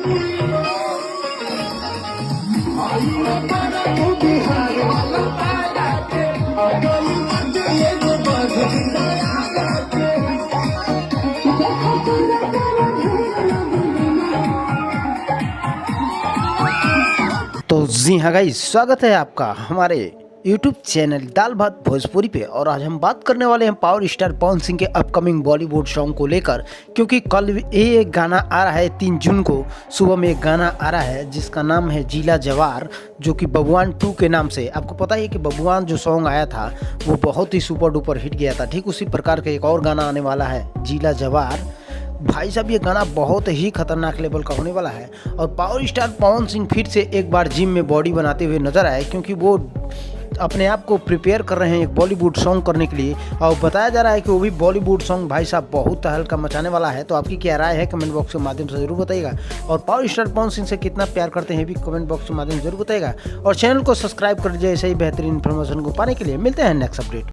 तो जी हाँ गाइस, स्वागत है आपका हमारे YouTube चैनल दाल भात भोजपुरी पे। और आज हम बात करने वाले हैं पावर स्टार पवन सिंह के अपकमिंग बॉलीवुड सॉन्ग को लेकर, क्योंकि कल ये एक गाना आ रहा है 3 जून को सुबह में एक गाना आ रहा है जिसका नाम है जिला जवार, जो कि बबुआन 2 के नाम से। आपको पता है कि बबुआन जो सॉन्ग आया था वो बहुत ही सुपर डुपर हिट गया था, ठीक उसी प्रकार का एक और गाना आने वाला है जिला जवार। भाई साहब, ये गाना बहुत ही खतरनाक लेवल का होने वाला है। और पावर स्टार पवन सिंह फिर से एक बार जिम में बॉडी बनाते हुए नजर आए, क्योंकि वो अपने आप को प्रिपेयर कर रहे हैं एक बॉलीवुड सॉन्ग करने के लिए। और बताया जा रहा है कि वो भी बॉलीवुड सॉन्ग भाई साहब बहुत तहलका मचाने वाला है। तो आपकी क्या राय है कमेंट बॉक्स के माध्यम से जरूर बताइएगा। और पावर स्टार पवन सिंह से कितना प्यार करते हैं भी कमेंट बॉक्स के माध्यम से जरूर बताइएगा। और चैनल को सब्सक्राइब कर दीजिए ऐसे ही बेहतरीन इन्फॉर्मेशन को पाने के लिए। मिलते हैं नेक्स्ट अपडेट।